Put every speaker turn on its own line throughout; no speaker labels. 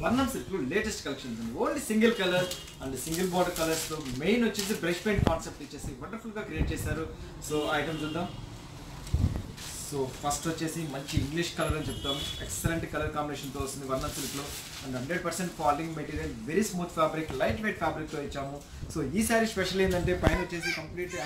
వర్ణం silk latest collections ఉంది. Only single colour and single border colours తో main వచ్చేసి బ్రష్ పెయింట్ కాన్సెప్ట్ ఇచ్చేసి వండర్ఫుల్ గా క్రియేట్ చేశారు. సో ఐటమ్ చూద్దాం. సో ఫస్ట్ వచ్చేసి మంచి ఇంగ్లీష్ కలర్ అని చెప్తాం. ఎక్సలెంట్ కలర్ కాంబినేషన్ తో వస్తుంది వర్ణం సిల్క్ లో and 100% falling material, very smooth fabric, light weight fabric తో ఇచ్చాము. సో ఈ సారీ స్పెషల్ ఏంటంటే పైన వచ్చేసి కంప్లీట్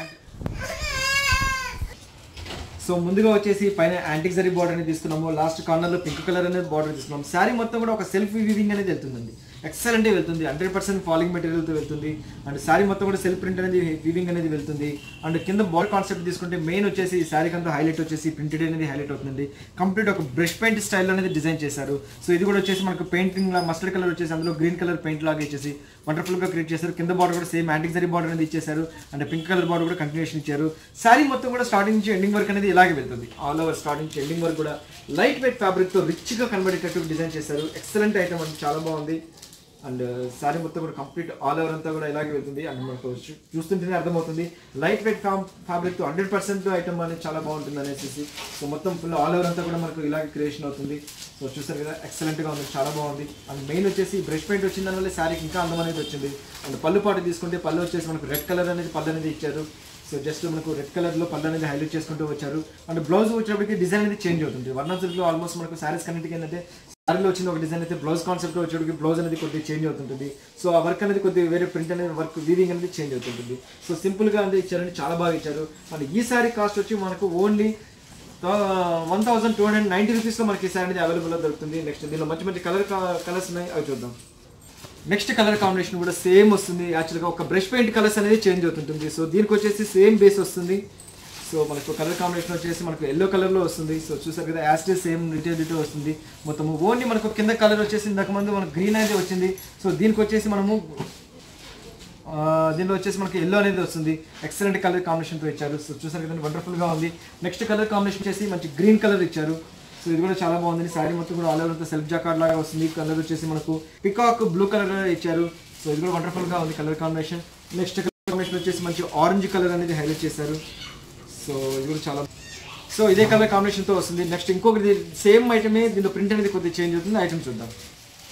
సో ముందుగా వచ్చేసి పైన యాంటిక్ జరీ బార్డర్ అనేది తీసుకున్నాము. లాస్ట్ కార్నర్ లో పింక్ కలర్ అనేది బార్డర్ తీసుకున్నాం. శారీ మొత్తం కూడా ఒక సెల్ఫ్ వీవింగ్ అనేది వెళ్తుందండి. ఎక్సలెంట్ వెళ్తుంది. 100% ఫాలింగ్ మెటీరియల్తో వెళ్తుంది అండ్ శారీ మొత్తం కూడా సెల్ఫ్ ప్రింట్ అనేది వీవింగ్ అనేది వెళ్తుంది. అండ్ కింద బార్డర్ కాన్సెప్ట్ తీసుకుంటే మెయిన్ వచ్చేసి ఈ శారీకి అంతా హైలైట్ వచ్చేసి ప్రింటెడ్ అనేది హైలైట్ అవుతుంది. కంప్లీట్ ఒక బ్రష్ పెయింట్ స్టైల్ అనేది డిజైన్ చేశారు. సో ఇది కూడా వచ్చేసి మనకు పెయింటింగ్ లా మస్టర్డ్ కలర్ వచ్చేసి అందులో గ్రీన్ కలర్ పెయింట్ లాగా ఇచ్చేసి వండర్ఫుల్ గా క్రియేట్ చేశారు. కింద బార్డర్ కూడా సేమ్ యాంటిక్ జరీ బార్డర్ అనేది ఇచ్చేసారు అండ్ పింక్ కలర్ బార్డర్ కూడా కంటిన్యూషన్ ఇచ్చారు. శారీ మొత్తం కూడా స్టార్టింగ్ నుంచి ఎండింగ్ వరకు అనేది ఇలాగే వెళ్తుంది. ఆల్ ఓవర్ స్టార్టింగ్ నుంచి ఎండింగ్ వరకు కూడా లైట్ వెయిట్ ఫ్యాబ్రిక్ తో రిచ్ గా కనబడేటట్టు డిజైన్ చేశారు. ఎక్సలెంట్ ఐటమ్ అంటే చాలా బాగుంది. అండ్ శారీ మొత్తం కూడా కంప్లీట్ ఆల్ ఓవర్ అంతా కూడా ఇలాగే వెళ్తుంది. అండ్ మనకు చూస్తుంటేనే అర్థమవుతుంది లైట్ వెయిట్ ఫ్యాబ్రిక్ తో 100% ఐటమ్ అనేది చాలా బాగుంటుంది అనేసి. సో మొత్తం ఫుల్ ఆల్ ఓవర్ అంతా కూడా మనకు ఇలాగే క్రియేషన్ అవుతుంది. సో చూసారు కదా, ఎక్సలెంట్ గా ఉంది, చాలా బాగుంది. అండ్ మెయిన్ వచ్చేసి బ్రష్ పెయింట్ వచ్చిన దానివల్ల శారీకి ఇంకా అందం అనేది వచ్చింది. అండ్ పళ్ళు పాటు తీసుకుంటే పళ్ళు వచ్చేసి మనకు రెడ్ కలర్ అనేది పళ్ళు అనేది ఇచ్చారు. సో జస్ట్ మనకు రెడ్ కలర్ లో పళ్ళు అనేది హైలైట్ చేసుకుంటూ వచ్చారు. అండ్ బ్లౌజ్ వచ్చినప్పటికి డిజైన్ అనేది చేంజ్ అవుతుంది. వర్ణం సిల్క్ లో ఆల్మోస్ట్ మనకు శారీస్ కన్నిటికి ఏంటంటే శారీలో వచ్చిన ఒక డిజైన్ అయితే బ్లౌజ్ కాన్సెప్ట్ వచ్చేటికి బ్లౌజ్ అనేది కొద్దిగా చేంజ్ అవుతుంటుంది. సో ఆ వర్క్ అనేది కొద్దిగా వేరే ప్రింట్ అనేది వర్క్ వీవింగ్ అనేది చేంజ్ అవుతుంటుంది. సో సింపుల్ గా అనేది ఇచ్చారండి, చాలా బాగా ఇచ్చారు. అండ్ ఈ శారీ కాస్ట్ వచ్చి మనకు ఓన్లీ 1290 రూపీస్ లో మనకి ఈ శారీ అనేది అవైలబుల్ దొరుకుతుంది. నెక్స్ట్ దీనిలో మంచి మంచి కలర్స్ ఉన్నాయి, అవి చూద్దాం. నెక్స్ట్ కలర్ కాంబినేషన్ కూడా సేమ్ వస్తుంది. యాక్చువల్గా ఒక బ్రష్ పెయింట్ కలర్స్ అనేది చేంజ్ అవుతుంటుంది. సో దీనికి వచ్చేసి సేమ్ బేస్ వస్తుంది. సో మనకు కలర్ కాంబినేషన్ వచ్చేసి మనకు ఎల్లో కలర్లో వస్తుంది. సో చూసారు కదా, యాస్టే సేమ్ డిటో వస్తుంది. మొత్తం ఓన్లీ మనకు కింద కలర్ వచ్చేసి ఇంతకు ముందు మనకు గ్రీన్ అనేది వచ్చింది. సో దీనికి వచ్చేసి దీనిలో వచ్చేసి మనకి ఎల్లో అనేది వస్తుంది. ఎక్సలెంట్ కలర్ కాంబినేషన్తో ఇచ్చారు. సో చూసారు కదా, వండర్ఫుల్గా ఉంది. నెక్స్ట్ కలర్ కాంబినేషన్ వచ్చేసి మంచి గ్రీన్ కలర్ ఇచ్చారు. సో ఇది కూడా చాలా బాగుంది. శారీ మొత్తం కూడా ఆల్ ఓవర్ అంతా సెల్ఫ్ జాకార్డ్ లాగా వస్తుంది. కలర్ వచ్చేసి మనకు పికాక్ బ్లూ కలర్ ఇచ్చారు. సో ఇది కూడా వండర్ఫుల్ గా ఉంది colour combination. Next colour combination వచ్చేసి మంచి ఆరెంజ్ కలర్ అనేది హైలైట్ చేశారు. సో ఇది కూడా చాలా ఇదే కలర్ కాంబినేషన్ తో వస్తుంది. నెక్స్ట్ ఇంకొకటి సేమ్ ఐటమే, దీనిలో ప్రింట్ అనేది కొద్దిగా చేంజ్ అవుతుంది. ఐటమ్ చూద్దాం.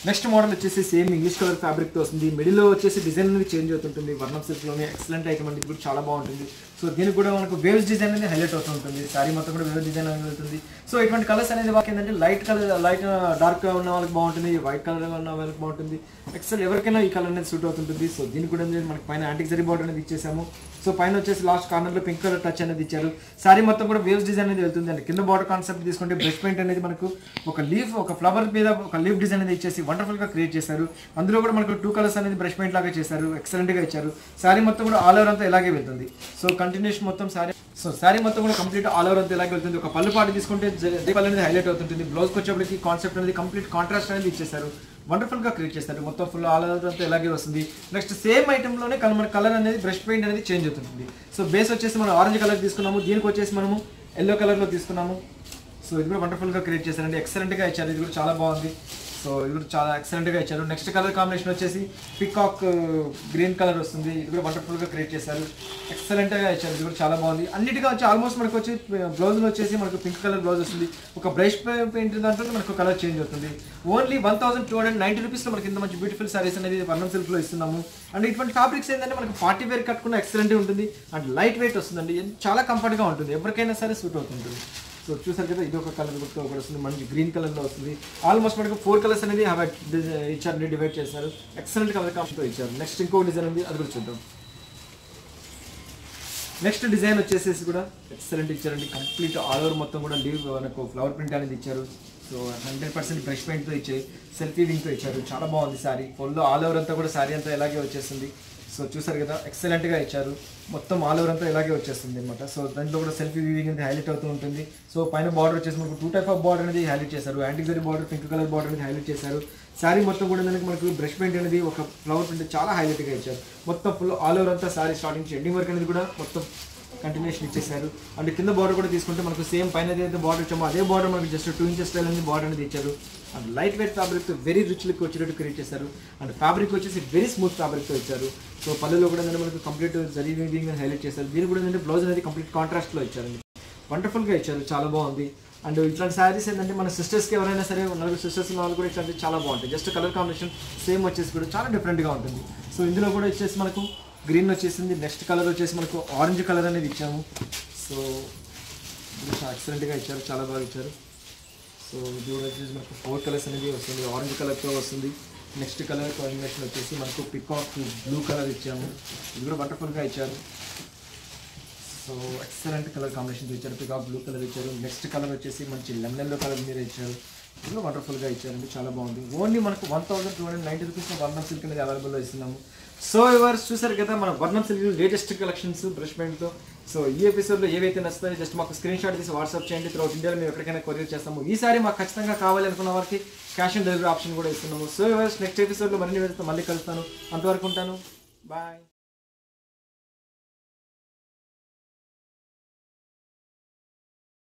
నెక్స్ట్ మోడల్ వచ్చేసి సేమ్ ఇంగ్లీష్ కలర్ ఫ్యాబ్రిక్ తో వస్తుంది. మిడిల్లో వచ్చేసి డిజైన్ అనేది చేంజ్ అవుతుంటుంది. వర్ణం సిల్క్ లోనే ఎక్సలెంట్ ఐటమ్ అనేది కూడా చాలా బాగుంటుంది. సో దీనికి కూడా మనకు వేవ్స్ డిజైన్ అనేది హైలైట్ అవుతూ ఉంటుంది. శారీ మొత్తం కూడా వేవ్ డిజైన్ అనేది వెళ్తుంది. సో ఇటువంటి కలర్స్ అనేది వాళ్ళకి ఏంటంటే లైట్ డార్క్ గా ఉన్న వాళ్ళకి బాగుంటుంది, వైట్ కలర్ ఉన్న వాళ్ళకి బాగుంటుంది. ఎక్సెల్ ఎవరికైనా ఈ కలర్ అనేది సూట్ అవుతుంటుంది. సో దీనికి కూడా మనకి పైన యాంటిక్ జరీ బార్డర్ అనేది ఇచ్చేసాము. సో పైన వచ్చేసి లాస్ట్ కార్నర్ లో పింక్ కలర్ టచ్ అనేది ఇచ్చారు. శారీ మొత్తం కూడా వేవ్స్ డిజైన్ అనేది వెళ్తుంది. అండ్ కింద బార్డర్ కాన్సెప్ట్ తీసుకుంటే బ్రష్ పెయింట్ అనేది మనకు ఒక లీఫ్, ఒక ఫ్లవర్ మీద ఒక లీఫ్ డిజైన్ అనేది ఇచ్చేసి వండర్ఫుల్ గా క్రియేట్ చేశారు. అందులో కూడా మనకు 2 కలర్స్ అనేది బ్రష్ పెయింట్ లాగా చేశారు. ఎక్సలెంట్ గా ఇచ్చారు. శారీ మొత్తం కూడా ఆల్ ఓవర్ అంతా ఇలాగే వెళ్తుంది. సో కంటిన్యూషన్ మొత్తం శారీ మొత్తం కూడా కంప్లీట్ ఆల్ ఓవర్ అంతా ఇలాగే వెళ్తుంది. ఒక పళ్ళు పాటు తీసుకుంటే పళ్ళు అనేది హైలైట్ అవుతుంటుంది. బ్లౌజ్కి వచ్చేప్పటికి కాన్సెప్ట్ అనేది కంప్లీట్ కాంట్రాస్ట్ అనేది ఇచ్చేసారు. వండర్ఫుల్ గా క్రియేట్ చేస్తారు. మొత్తం ఫుల్ ఆల్ ఓవర్ అంతా ఇలాగే వస్తుంది. నెక్స్ట్ సేమ్ ఐటమ్ లోనే మన కలర్ అనేది బ్రష్ పెయింట్ అనేది చేంజ్ అవుతుంది. సో బేస్ వచ్చేసి మనం ఆరెంజ్ కలర్ తీసుకున్నాము. దీనికి వచ్చేసి మనము ఎల్లో కలర్ లో తీసుకున్నాము. సో ఇది కూడా వండర్ఫుల్ గా క్రియేట్ చేశారండి. ఎక్సలెంట్ గా ఇచ్చారు. ఇది కూడా చాలా బాగుంది. సో ఇది కూడా చాలా ఎక్సలెంట్ గా ఇచ్చారు. నెక్స్ట్ కలర్ కాంబినేషన్ వచ్చేసి పికాక్ గ్రీన్ కలర్ వస్తుంది. ఇది కూడా వండర్ఫుల్ గా క్రియేట్ చేశారు. ఎక్సలెంట్ గా ఇచ్చారు. ఇది కూడా చాలా బాగుంది. అన్నిటిగా వచ్చి ఆల్మోస్ట్ మనకు వచ్చి బ్లౌజ్ లో వచ్చేసి మనకు పింక్ కలర్ బ్లౌజ్ వస్తుంది. ఒక బ్రష్ పెయింట్ దాంట్లో మనకు కలర్ చేంజ్ అవుతుంది. ఓన్లీ 1290 రూపీస్ లో మనకి ఇంత మంచి బ్యూటిఫుల్ సారీస్ అనేది వర్ణం సిల్క్ లో ఇస్తున్నాము. అండ్ ఇటువంటి ఫ్యాబ్రిక్స్ ఏంటంటే మనకు పార్టీ వేర్ కట్టుకున్న ఎక్సలెంట్ ఉంటుంది. అండ్ లైట్ వెయిట్ వస్తుందండి. చాలా కంఫర్ట్ గా ఉంటుంది. ఎవరికైనా సరే సూట్ అవుతుంది. సో చూసారు కదా, ఇది ఒక కలర్ గుర్తు ఒకటి వస్తుంది. మంచి గ్రీన్ కలర్ లో వస్తుంది. ఆల్మోస్ట్ మనకు 4 కలర్స్ అనేది ఇచ్చారు, డివైడ్ చేశారు. ఎక్సలెంట్ కలర్ కాంబినేషన్ ఇచ్చారు. నెక్స్ట్ ఇంకో డిజైన్ ఉంది, అది కూడా చూద్దాం. నెక్స్ట్ డిజైన్ వచ్చేసేసి కూడా ఎక్సలెంట్ ఇచ్చారండి. కంప్లీట్ ఆల్ ఓవర్ మొత్తం కూడా లీవ్ మనకు ఫ్లవర్ ప్రింట్ అనేది ఇచ్చారు. సో 100% బ్రష్ పెయింట్ తో ఇచ్చారు, సెల్ఫ్ వీవింగ్ తో ఇచ్చారు. చాలా బాగుంది శారీ. ఫుల్ ఆల్ ఓవర్ అంతా కూడా శారీ అంతా ఇలాగే వచ్చేస్తుంది. సో చూసారు కదా, ఎక్సలెంట్ గా ఇచ్చారు. మొత్తం ఆల్ ఓవర్ అంతా ఇలాగే వచ్చేస్తుంది అనమాట. సో దాంట్లో కూడా సెల్ఫీ వీవింగ్ అనేది హైలైట్ అవుతూ ఉంటుంది. సో పైన బార్డర్ వచ్చేసి మనకు 2 టైప్ ఆఫ్ బార్డర్ అనేది హైలైట్ చేశారు. Antique zari border, pink colour border అనేది హైలైట్ చేశారు. శారీ మొత్తం కూడా మనకు బ్రష్ పెయింట్ అనేది ఒక ఫ్లవర్ ప్రింట్ చాలా హైలైట్ గా ఇచ్చారు. మొత్తం ఫుల్ ఆల్ ఓవర్ అంతా శారీ స్టార్టింగ్ నుంచి ఎండింగ్ వరకు అనేది కూడా మొత్తం కంటిన్యూషన్ ఇచ్చేసారు. అండ్ కింద బార్డర్ కూడా తీసుకుంటే మనకు సేమ్ పైన ఏదైతే బార్డర్ ఇచ్చామో అదే బార్డర్ మనకి జస్ట్ 2 ఇంచెస్ స్టైల్ అనేది బార్డర్ అనేది ఇచ్చారు. అండ్ లైట్ వెయిట్ ఫ్యాబ్రిక్ తో వెరీ రిచ్ లుక్ వచ్చేటట్టు క్రియేట్ చేశారు. అండ్ ఫ్యాబ్రిక్ వచ్చేసి వెరీ స్మూత్ ఫ్యాబ్రిక్ తో ఇచ్చారు. సో పళ్ళులో కూడా మనకు కంప్లీట్ జరీ వీవింగ్ హైలైట్ చేశారు. దీని కూడా బ్లౌజ్ అనేది కంప్లీట్ కాంట్రాస్ట్ లో ఇచ్చారండి. వండర్ఫుల్ గా ఇచ్చారు. చాలా బాగుంది. అండ్ ఇట్లాంటి శారీస్ ఏంటంటే మన సిస్టర్స్కి ఎవరైనా సరే నలుగురు సిస్టర్స్ ఉన్న వాళ్ళు కూడా ఇట్లాంటివి చాలా బాగుంటాయి. జస్ట్ కలర్ కాంబినేషన్ సేమ్ వచ్చేసి కూడా చాలా డిఫరెంట్గా ఉంటుంది. సో ఇందులో కూడా వచ్చేసి మనకు గ్రీన్ వచ్చేసింది. నెక్స్ట్ కలర్ వచ్చేసి మనకు ఆరెంజ్ కలర్ అనేది ఇచ్చాము. సో ఇది ఎక్సలెంట్గా ఇచ్చారు, చాలా బాగా ఇచ్చారు. సో ఇది కూడా వచ్చేసి మనకు 4 కలర్స్ అనేది వస్తుంది. ఆరెంజ్ కలర్తో వస్తుంది. నెక్స్ట్ కలర్ కాంబినేషన్ వచ్చేసి మనకు పికాక్ బ్లూ కలర్ ఇచ్చాము. ఇది కూడా వండర్ఫుల్గా ఇచ్చారు. సో ఎక్సలెంట్ కలర్ కాంబినేషన్తో ఇచ్చారు. పికాక్ బ్లూ కలర్ ఇచ్చారు. నెక్స్ట్ కలర్ వచ్చేసి మంచి లెమన్ ఎల్లో కలర్ మీద ఇచ్చారు. ఇది కూడా వండర్ఫుల్గా ఇచ్చారండి, చాలా బాగుంది. ఓన్లీ మనకు 1290 రూపీస్లో వర్ణం సిల్క్ అనేది అవైలబుల్లో ఇస్తున్నాము. సో ఎవర్స్ చూసారు కదా మన Varnam silk latest collections brush పెయింట్తో. సో ఈ ఎపిసోడ్లో ఏవైతే నచ్చుతాయో జస్ట్ మాకు స్క్రీన్ షాట్ తీసి వాట్సాప్ చేయండి. త్రూఅవుట్ ఇండియాలో మేము ఎక్కడికైనా కొరియర్ చేస్తాము. ఈసారి మాకు ఖచ్చితంగా కావాలి అనుకున్న వారికి క్యాష్ ఆన్ డెలివరీ ఆప్షన్ కూడా ఇస్తున్నాము. సో ఎవర్స్ నెక్స్ట్ ఎపిసోడ్లో మరిన్ని వేస్తే మళ్ళీ కలుస్తాను. అంతవరకు ఉంటాను. బాయ్.